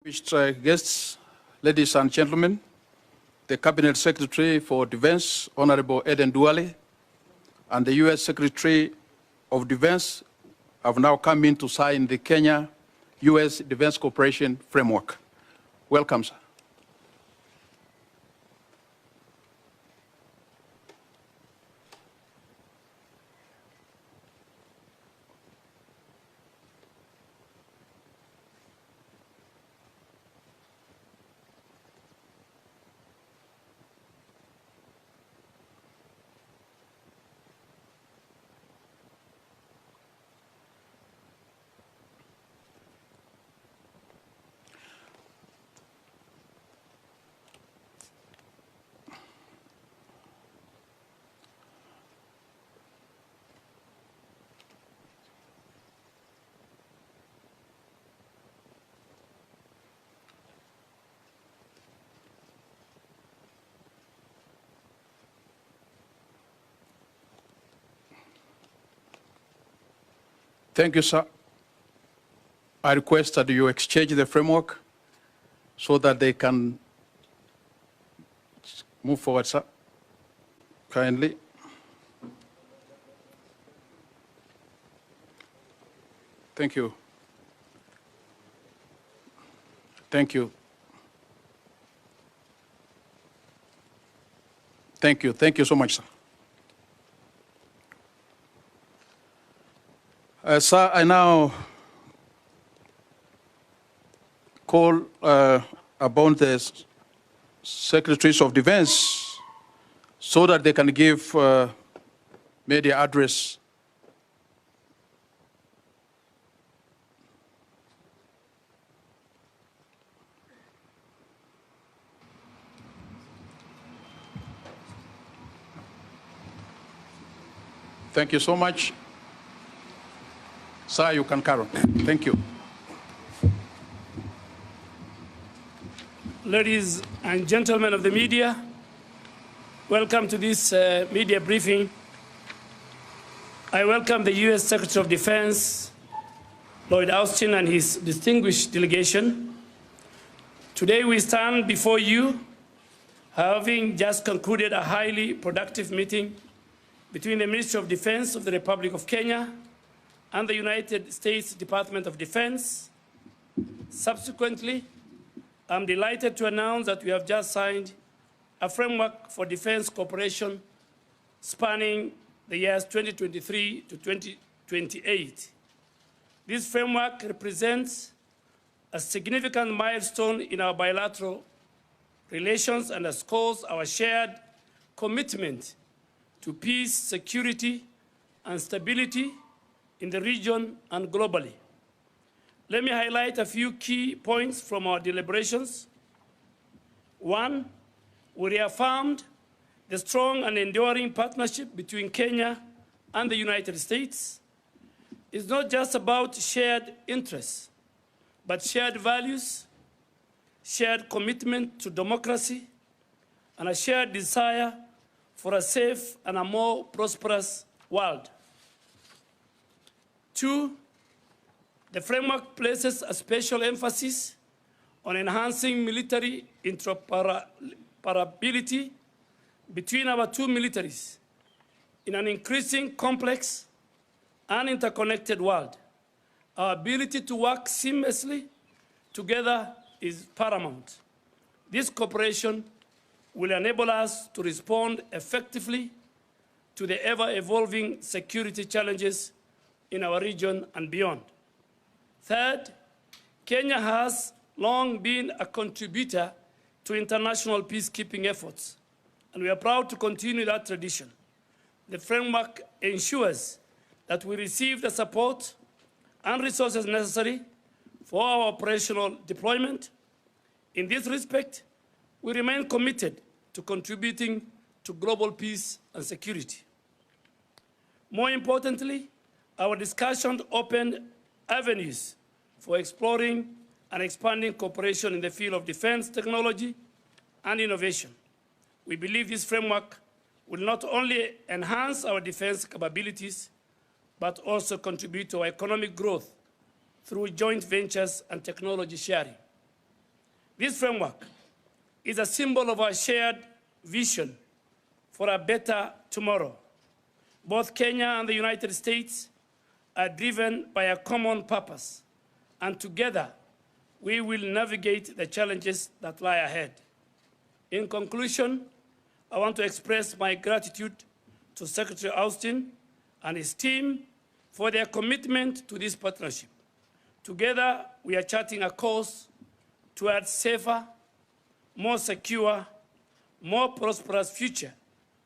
Distinguished guests, ladies and gentlemen, the Cabinet Secretary for Defense, Honorable Eden Duale, and the U.S. Secretary of Defense have now come in to sign the Kenya-U.S. Defense Cooperation Framework. Welcome, sir. Thank you, sir. I request that you exchange the framework so that they can move forward, sir. Kindly. Thank you. Thank you. Thank you. Thank you so much, sir. Sir, I now call upon the Secretaries of Defense so that they can give media address. Thank you so much. Sir, you can carry on. Thank you. Ladies and gentlemen of the media, welcome to this media briefing. I welcome the U.S. Secretary of Defense, Lloyd Austin, and his distinguished delegation. Today we stand before you, having just concluded a highly productive meeting between the Ministry of Defense of the Republic of Kenya and the United States Department of Defense. Subsequently, I'm delighted to announce that we have just signed a framework for defense cooperation spanning the years 2023 to 2028. This framework represents a significant milestone in our bilateral relations and underscores our shared commitment to peace, security, and stability in the region and globally. Let me highlight a few key points from our deliberations. One, we reaffirmed the strong and enduring partnership between Kenya and the United States. It's not just about shared interests, but shared values, shared commitment to democracy, and a shared desire for a safe and a more prosperous world. Two, the framework places a special emphasis on enhancing military interoperability between our two militaries in an increasing complex and interconnected world. Our ability to work seamlessly together is paramount. This cooperation will enable us to respond effectively to the ever-evolving security challenges in our region and beyond. Third, Kenya has long been a contributor to international peacekeeping efforts, and we are proud to continue that tradition. The framework ensures that we receive the support and resources necessary for our operational deployment. In this respect, we remain committed to contributing to global peace and security. More importantly, our discussion opened avenues for exploring and expanding cooperation in the field of defense technology and innovation. We believe this framework will not only enhance our defense capabilities, but also contribute to our economic growth through joint ventures and technology sharing. This framework is a symbol of our shared vision for a better tomorrow. Both Kenya and the United States are driven by a common purpose, and together we will navigate the challenges that lie ahead. In conclusion, I want to express my gratitude to Secretary Austin and his team for their commitment to this partnership. Together, we are charting a course towards safer, more secure, more prosperous future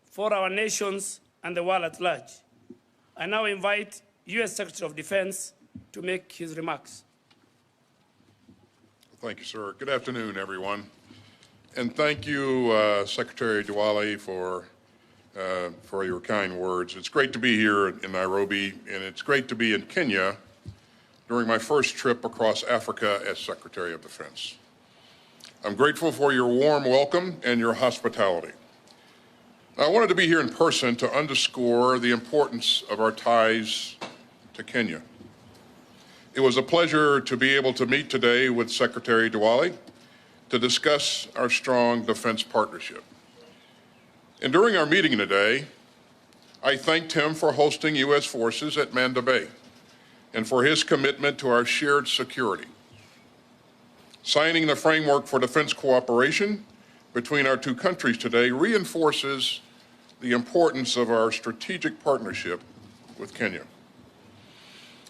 for our nations and the world at large. I now invite U.S. Secretary of Defense to make his remarks. Thank you, sir. Good afternoon, everyone. And thank you, Secretary Duale, for your kind words. It's great to be here in Nairobi, and it's great to be in Kenya during my first trip across Africa as Secretary of Defense. I'm grateful for your warm welcome and your hospitality. I wanted to be here in person to underscore the importance of our ties to Kenya. It was a pleasure to be able to meet today with Secretary Duale to discuss our strong defense partnership. And during our meeting today, I thanked him for hosting U.S. forces at Manda Bay and for his commitment to our shared security. Signing the framework for defense cooperation between our two countries today reinforces the importance of our strategic partnership with Kenya.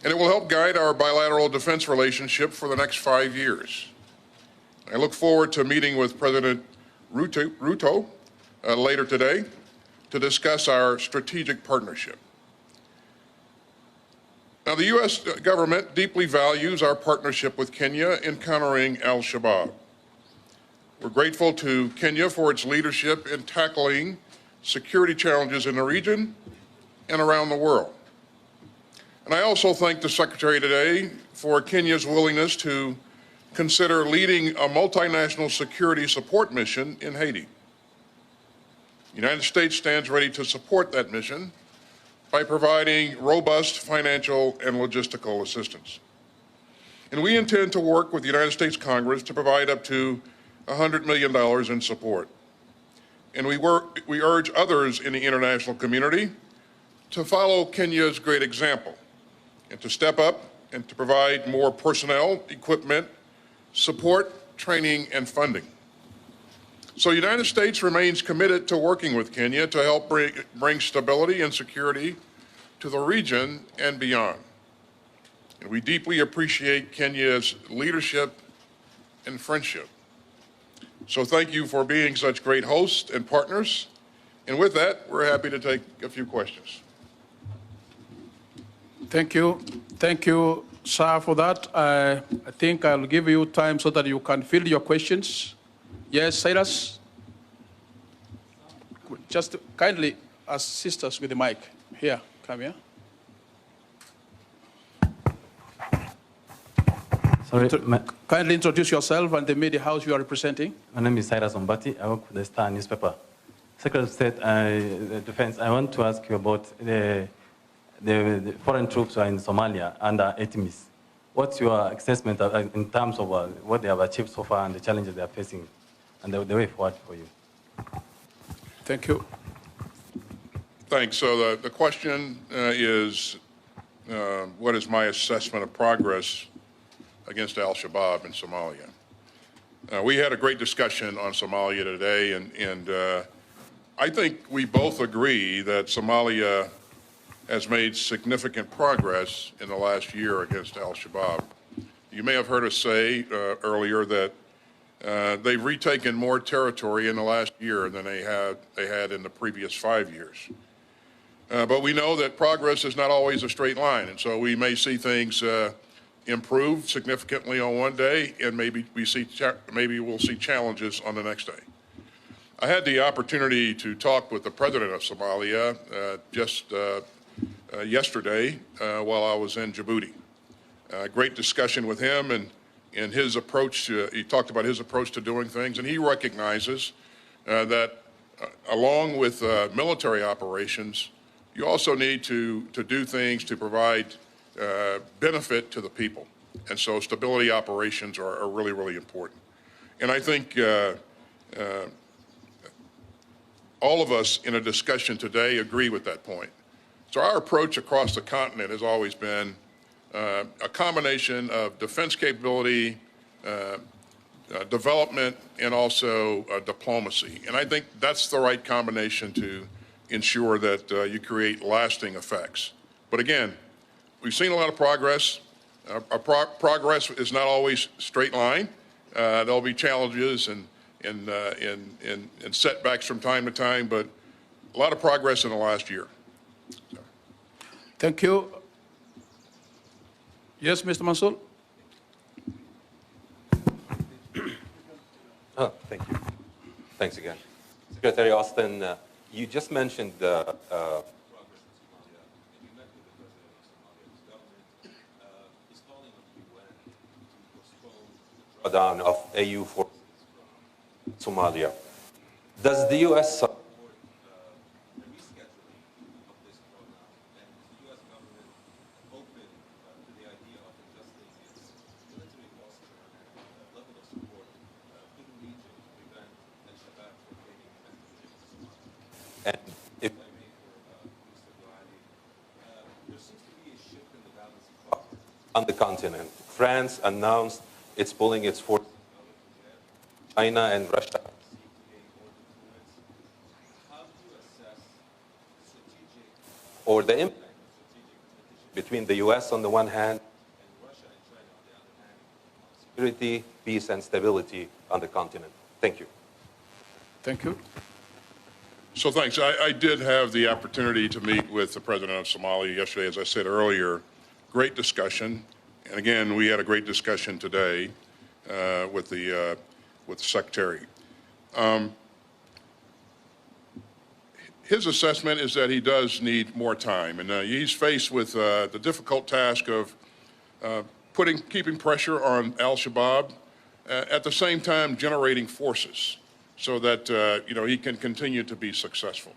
And it will help guide our bilateral defense relationship for the next 5 years. I look forward to meeting with President Ruto later today to discuss our strategic partnership. Now, the U.S. government deeply values our partnership with Kenya in countering al-Shabaab. We're grateful to Kenya for its leadership in tackling security challenges in the region and around the world. And I also thank the Secretary today for Kenya's willingness to consider leading a multinational security support mission in Haiti. The United States stands ready to support that mission by providing robust financial and logistical assistance. And we intend to work with the United States Congress to provide up to $100 million in support. And we urge others in the international community to follow Kenya's great example and to step up and to provide more personnel, equipment, support, training, and funding. So the United States remains committed to working with Kenya to help bring stability and security to the region and beyond. And we deeply appreciate Kenya's leadership and friendship. So thank you for being such great hosts and partners. And with that, we're happy to take a few questions. Thank you. Thank you, sir, for that. I think I'll give you time so that you can field your questions. Yes, Cyrus? Just kindly assist us with the mic. Here, come here. Sorry, Kindly introduce yourself and the media house you are representing. my name is Cyrus Ombati. I work with the Star newspaper. Secretary of State, Defense, I want to ask you about the foreign troops who are in Somalia under ATMIS. What's your assessment in terms of what they have achieved so far and the challenges they are facing and the way forward for you? Thank you. Thanks. So the question is, what is my assessment of progress against al-Shabaab in Somalia? We had a great discussion on Somalia today, and I think we both agree that Somalia has made significant progress in the last year against al-Shabaab. You may have heard us say earlier that they've retaken more territory in the last year than they had in the previous 5 years. But we know that progress is not always a straight line, and so we may see things improve significantly on one day, and maybe we'll see challenges on the next day. I had the opportunity to talk with the president of Somalia just yesterday while I was in Djibouti. Great discussion with him and his approach to, he talked about his approach to doing things, and he recognizes that along with military operations, you also need to do things to provide benefit to the people. And so stability operations are really, really important. And I think all of us in a discussion today agree with that point. So our approach across the continent has always been a combination of defense capability, development, and also diplomacy. And I think that's the right combination to ensure that you create lasting effects. But again, we've seen a lot of progress. Progress is not always straight line. There'll be challenges and setbacks from time to time, but a lot of progress in the last year. So. Thank you. Yes, Mr. Mansour? Oh, thank you. Thanks again. Secretary Austin, you just mentioned progress in Somalia, and you met with the president of Somalia. His government is calling on the UN to postpone the drawdown of AU forces from Somalia. Does the U.S. support the rescheduling of this drawdown, and is the U.S. government open to the idea of adjusting its military posture and level of support to the region to prevent al-Shabaab from gaining advantage in Somalia? And if I may, for Mr. Duali, there seems to be a shift in the balance of power on the continent. France announced it's pulling its forces out of Niger. China and Russia seek to gain more influence. How do you assess the strategic or the impact of strategic competition between the U.S. on the one hand and Russia and China on the other hand on security, peace, and stability on the continent? Thank you. Thank you. So thanks. I did have the opportunity to meet with the president of Somalia yesterday, as I said earlier. Great discussion. And again, we had a great discussion today with the secretary. His assessment is that he does need more time, and he's faced with the difficult task of keeping pressure on al-Shabaab, at the same time generating forces so that he can continue to be successful.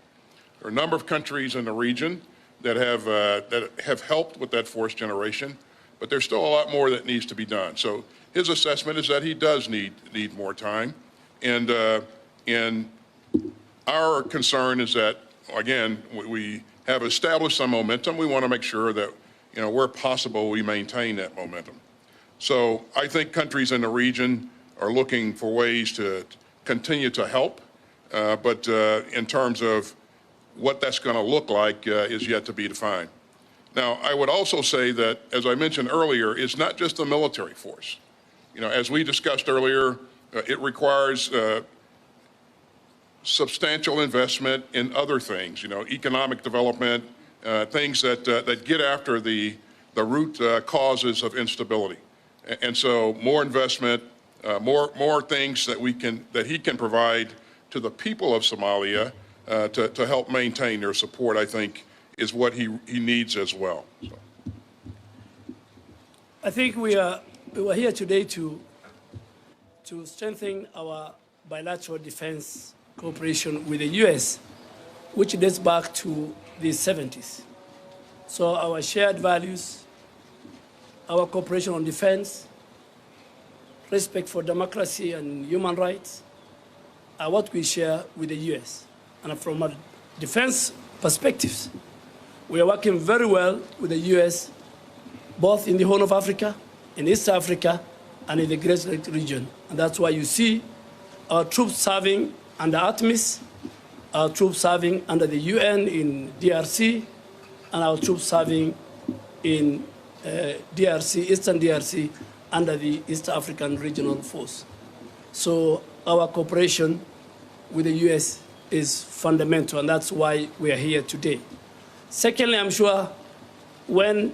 There are a number of countries in the region that have helped with that force generation, but there's still a lot more that needs to be done. So his assessment is that he does need more time, and our concern is that, again, we have established some momentum. We want to make sure that where possible we maintain that momentum. So I think countries in the region are looking for ways to continue to help, but in terms of what that's going to look like is yet to be defined. Now, I would also say that, as I mentioned earlier, it's not just the military force. As we discussed earlier, it requires substantial investment in other things, economic development, things that get after the root causes of instability. And so more investment, more things that he can provide to the people of Somalia to help maintain their support, I think, is what he needs as well. So. I think we are here today to strengthen our bilateral defense cooperation with the U.S., which dates back to the 70s. So our shared values, our cooperation on defense, respect for democracy and human rights are what we share with the U.S. And from a defense perspective, we are working very well with the U.S., both in the Horn of Africa, in East Africa, and in the Great Lakes region. And that's why you see our troops serving under ATMIS, our troops serving under the UN in DRC, and our troops serving in DRC, Eastern DRC, under the East African Regional Force. So our cooperation with the U.S. is fundamental, and that's why we are here today. Secondly, I'm sure when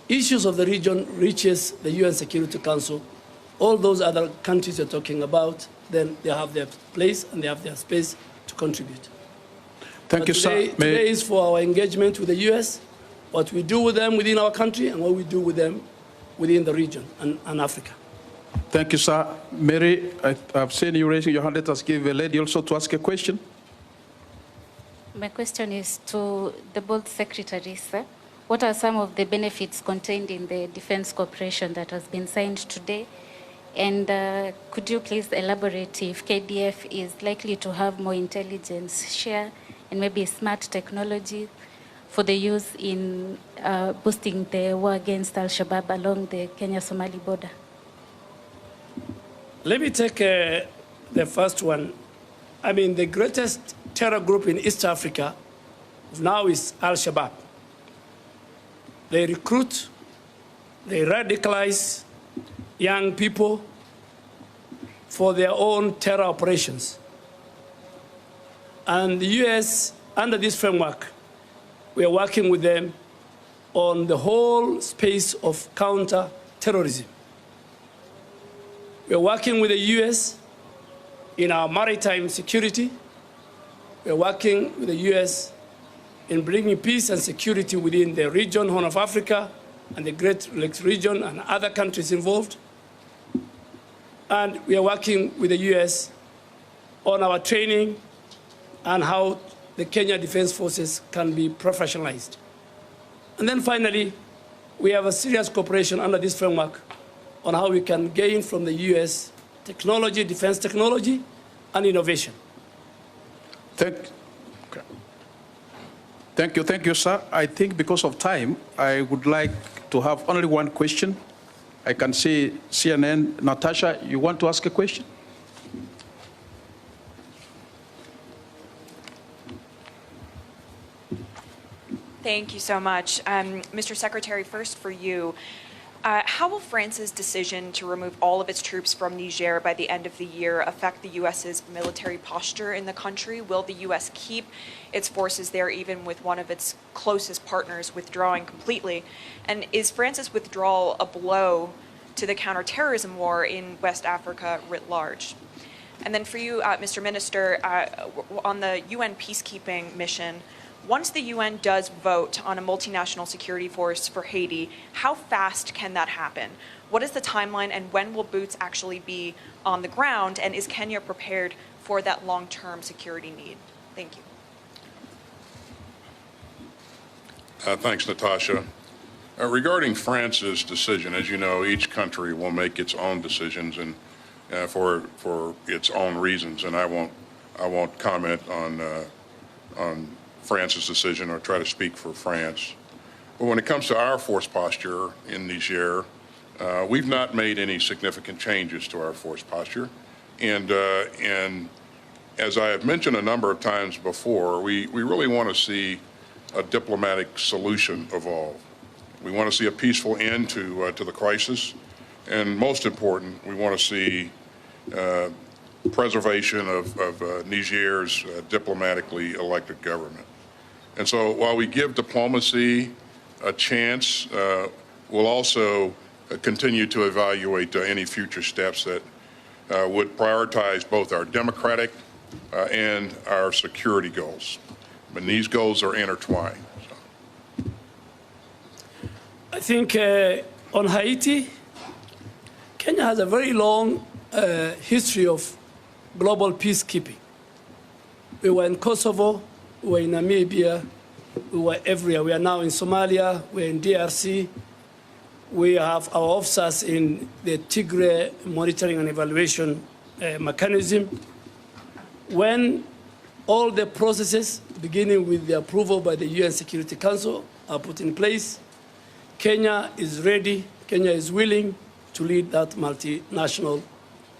issues of the region reaches the UN Security Council, all those other countries you're talking about, then they have their place and they have their space to contribute. Thank you, sir. Today is for our engagement with the U.S., what we do with them within our country and what we do with them within the region and Africa. Thank you, sir. Mary, I've seen you raising your hand. Let us give a lady also to ask a question. My question is to the both secretaries, sir. What are some of the benefits contained in the defense cooperation that has been signed today? And could you please elaborate if KDF is likely to have more intelligence share and maybe smart technology for the use in boosting the war against Al-Shabaab along the Kenya-Somali border? Let me take the first one. I mean, the greatest terror group in East Africa now is Al-Shabaab. They recruit, they radicalize young people for their own terror operations. And the US, under this framework, we are working with them on the whole space of counter-terrorism. We are working with the US in our maritime security. We are working with the US in bringing peace and security within the region, Horn of Africa, and the Great Lakes region and other countries involved. And we are working with the US on our training and how the Kenya Defense Forces can be professionalized. And then finally, we have a serious cooperation under this framework on how we can gain from the US technology, defense technology, and innovation. Thank you, sir. I think because of time, I would like to have only one question. I can see CNN. Natasha, you want to ask a question? Thank you so much. Mr. Secretary, first for you. How will France's decision to remove all of its troops from Niger by the end of the year affect the U.S.'s military posture in the country? Will the U.S. keep its forces there even with one of its closest partners withdrawing completely? And is France's withdrawal a blow to the counterterrorism war in West Africa writ large? And then for you, Mr. Minister, on the UN peacekeeping mission, once the UN does vote on a multinational security force for Haiti, how fast can that happen? What is the timeline, and when will boots actually be on the ground? And is Kenya prepared for that long-term security need? Thank you. Thanks, Natasha. Regarding France's decision, as you know, each country will make its own decisions and for its own reasons, and I won't comment on France's decision or try to speak for France. But when it comes to our force posture in Niger, we've not made any significant changes to our force posture. And as I have mentioned a number of times before, we really want to see a diplomatic solution evolve. We want to see a peaceful end to the crisis. And most important, we want to see preservation of Niger's diplomatically elected government. And so while we give diplomacy a chance, we'll also continue to evaluate any future steps that would prioritize both our democratic and our security goals. And these goals are intertwined. So. I think on Haiti, Kenya has a very long history of global peacekeeping. We were in Kosovo, we were in Namibia, we were everywhere. We are now in Somalia, we're in DRC. We have our officers in the Tigray monitoring and evaluation mechanism. When all the processes, beginning with the approval by the UN Security Council, are put in place, Kenya is ready, Kenya is willing to lead that multinational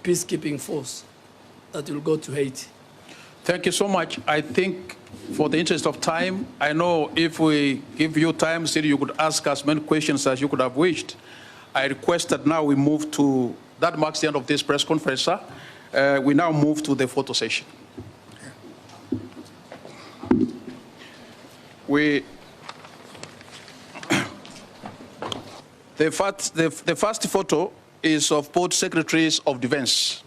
peacekeeping force that will go to Haiti. Thank you so much. I think for the interest of time, I know if we give you time, still you could ask as many questions as you could have wished. I request that now we move to, that marks the end of this press conference, sir. We now move to the photo session. The first photo is of both Secretaries of Defense.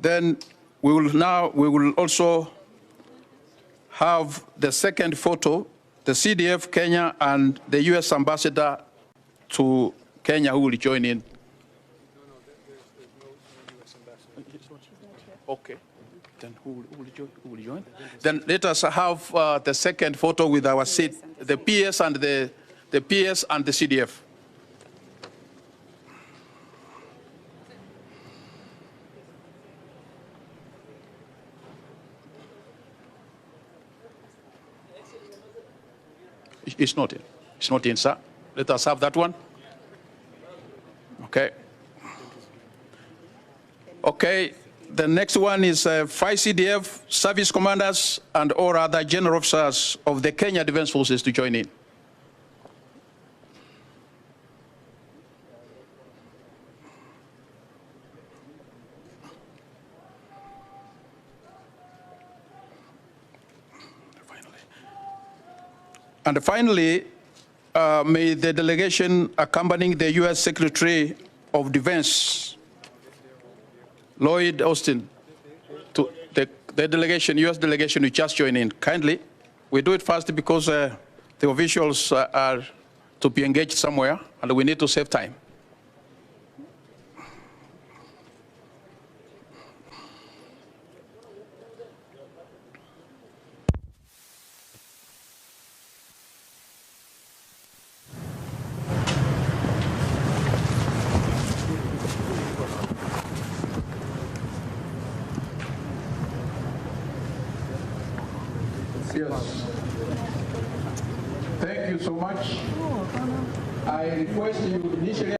Then we will also have the second photo, the CDF Kenya and the US ambassador to Kenya who will join in. Okay. Then who will join? Then let us have the second photo with our seat, the PS and the PS and the CDF. It's not in. It's not in, sir. Let us have that one. Okay. Okay. The next one is 5 CDF service commanders and all other general officers of the Kenya Defense Forces to join in. And finally, may the delegation accompanying the U.S. Secretary of Defense, Lloyd Austin, to the delegation, U.S. delegation, who just joined in. Kindly, we do it fast because the officials are to be engaged somewhere, and we need to save time. Yes. Thank you so much. I request you initially.